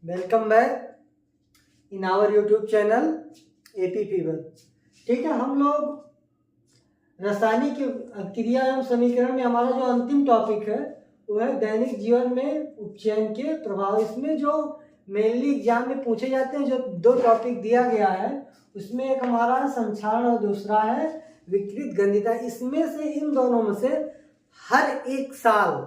Welcome back in our YouTube channel AP fever. ठीक है, हम लोग रासायनिक क्रिया एवं समीकरण में हमारा जो अंतिम टॉपिक है वो है दैनिक जीवन में उपचयन के प्रभाव। इसमें जो मेनली एग्जाम में पूछे जाते हैं, जो दो टॉपिक दिया गया है उसमें एक हमारा संक्षारण और दूसरा है विकृत गंधिता। इसमें से इन दोनों में से हर एक साल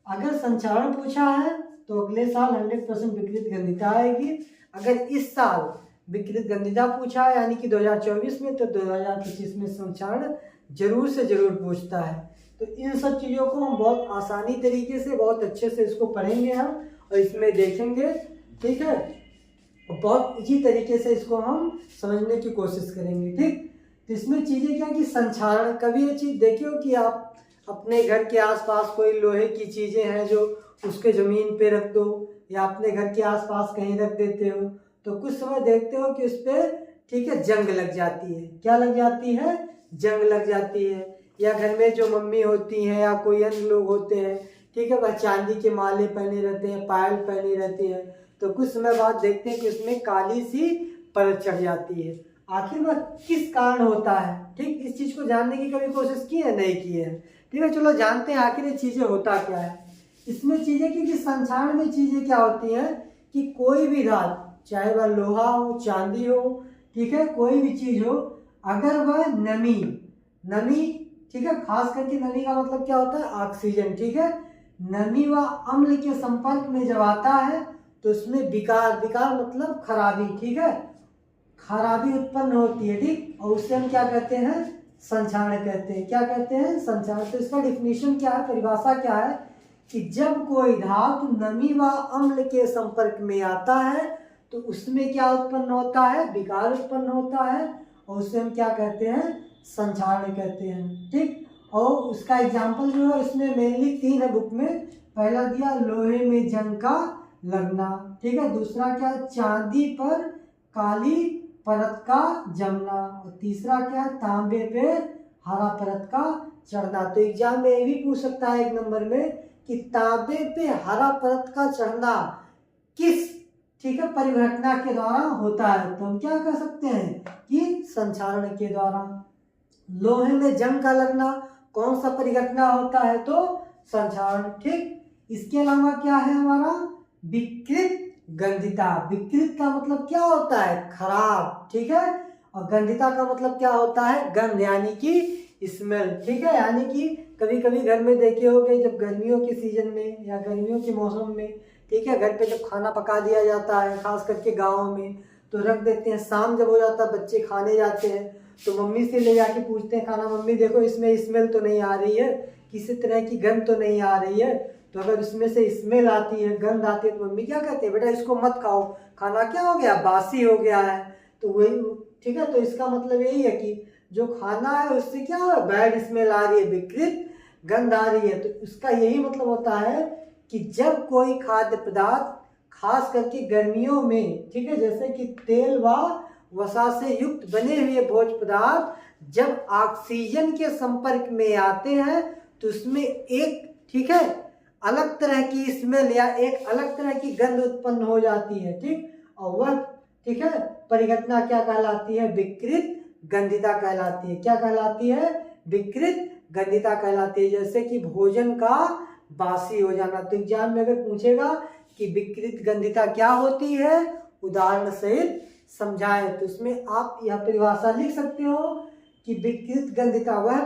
अगर संक्षारण पूछा है तो अगले साल 100% विकृत गंधिता आएगी। अगर इस साल विकृत गंधिता पूछा है यानी कि 2024 में, तो 2025 में संक्षारण जरूर से जरूर पूछता है। तो इन सब चीज़ों को हम बहुत आसानी तरीके से, बहुत अच्छे से इसको पढ़ेंगे हम और इसमें देखेंगे। ठीक है, बहुत इजी तरीके से इसको हम समझने की कोशिश करेंगे। ठीक, तो इसमें चीज़ें क्या कि संक्षारण, कभी ये चीज़ देखिए हो कि आप अपने घर के आसपास कोई लोहे की चीज़ें हैं जो उसके ज़मीन पे रख दो या अपने घर के आसपास कहीं रख देते हो, तो कुछ समय देखते हो कि उस पर ठीक है जंग लग जाती है। क्या लग जाती है? जंग लग जाती है। या घर में जो मम्मी होती हैं या कोई अन्य लोग होते हैं, ठीक है, वह चांदी के माले पहने रहते हैं, पायल पहने रहते हैं, तो कुछ समय बाद देखते हैं कि उसमें काली सी परत चढ़ जाती है। आखिर वह किस कारण होता है? ठीक, इस चीज़ को जानने की कभी कोशिश की है? नहीं की है। ठीक है, चलो जानते हैं आखिर ये चीज़ें होता क्या है। इसमें चीज़ें कि संक्षारण में चीज़ें क्या होती हैं कि कोई भी धातु, चाहे वह लोहा हो, चांदी हो, ठीक है, कोई भी चीज़ हो, अगर वह नमी ठीक है, खास करके नमी का मतलब क्या होता है? ऑक्सीजन। ठीक है, नमी व अम्ल के संपर्क में जब आता है तो उसमें विकार मतलब खराबी, ठीक है, खराबी उत्पन्न होती है। ठीक, और उससे हम क्या कहते हैं? संक्षारण कहते हैं। क्या कहते हैं? संक्षारण। तो इसका डिफिनीशन क्या है, परिभाषा क्या है कि जब कोई धातु नमी व अम्ल के संपर्क में आता है तो उसमें क्या उत्पन्न होता है? विकार उत्पन्न होता है और उससे हम क्या कहते हैं? संक्षारण कहते हैं। ठीक, और उसका एग्जाम्पल जो है इसमें मेनली 3 है बुक में। पहला दिया लोहे में जंग का लगना, ठीक है, दूसरा क्या? चांदी पर काली परत का जमना, और तीसरा क्या? तांबे पे हरा परत का चढ़ना। तो एग्जाम में ये भी पूछ सकता है 1 नंबर में कि तांबे पे हरा परत का चढ़ना किस, ठीक है, परिघटना के द्वारा होता है? तो हम क्या कर सकते हैं कि संक्षारण के द्वारा। लोहे में जंग का लगना कौन सा परिघटना होता है? तो संक्षारण। ठीक, इसके अलावा क्या है हमारा? विकृत गंधिता। विकृत का मतलब क्या होता है? खराब। ठीक है, और गंधिता का मतलब क्या होता है? गंध यानी कि स्मेल। ठीक है, यानी कि कभी कभी घर में देखे होंगे जब गर्मियों के सीजन में या गर्मियों के मौसम में, ठीक है, घर पे जब खाना पका दिया जाता है, खास करके गाँव में, तो रख देते हैं। शाम जब हो जाता है, बच्चे खाने जाते हैं तो मम्मी से ले जाके पूछते हैं खाना, मम्मी देखो इसमें स्मेल तो नहीं आ रही है, किसी तरह की गंध तो नहीं आ रही है। तो अगर इसमें से स्मेल आती है, गंध आती है, तो मम्मी क्या कहते हैं? बेटा इसको मत खाओ, खाना क्या हो गया? बासी हो गया है। तो वही, ठीक है, तो इसका मतलब यही है कि जो खाना है उससे क्या है? बैड स्मेल आ रही है, विकृत गंध आ रही है। तो इसका यही मतलब होता है कि जब कोई खाद्य पदार्थ खास करके गर्मियों में, ठीक है, जैसे कि तेल व वसा से युक्त बने हुए भोज्य पदार्थ जब ऑक्सीजन के संपर्क में आते हैं तो उसमें एक, ठीक है, अलग तरह की स्मेल या एक अलग तरह की गंध उत्पन्न हो जाती है। ठीक, और वह, ठीक है, परिघटना क्या कहलाती है? विकृत गंधिता कहलाती है। क्या कहलाती है? विकृत गंधिता कहलाती है। जैसे कि भोजन का बासी हो जाना। तो एग्जाम में अगर पूछेगा कि विकृत गंधिता क्या होती है, उदाहरण सहित समझाएं, तो उसमें आप यह परिभाषा लिख सकते हो कि विकृत गंधिता वह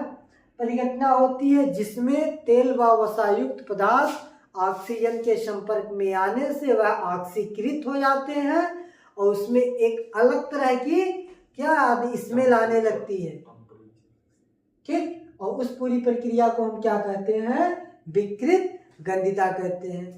परिघटना होती है जिसमें तेल व वसायुक्त पदार्थ ऑक्सीजन के संपर्क में आने से वह ऑक्सीकृत हो जाते हैं और उसमें एक अलग तरह की क्या स्मेल आने लगती है। ठीक, और उस पूरी प्रक्रिया को हम क्या कहते हैं? विकृत गंधिता कहते हैं।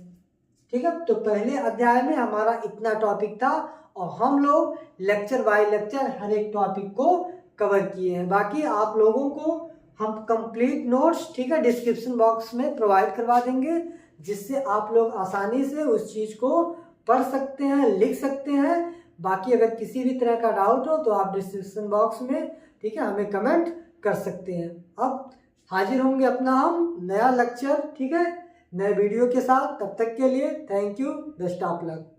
ठीक है, तो पहले अध्याय में हमारा इतना टॉपिक था और हम लोग लेक्चर बाय लेक्चर हर एक टॉपिक को कवर किए हैं। बाकी आप लोगों को हम कंप्लीट नोट्स, ठीक है, डिस्क्रिप्शन बॉक्स में प्रोवाइड करवा देंगे जिससे आप लोग आसानी से उस चीज़ को पढ़ सकते हैं, लिख सकते हैं। बाकी अगर किसी भी तरह का डाउट हो तो आप डिस्क्रिप्शन बॉक्स में, ठीक है, हमें कमेंट कर सकते हैं। अब हाजिर होंगे अपना हम नया लेक्चर, ठीक है, नए वीडियो के साथ। तब तक के लिए thank you, best of luck.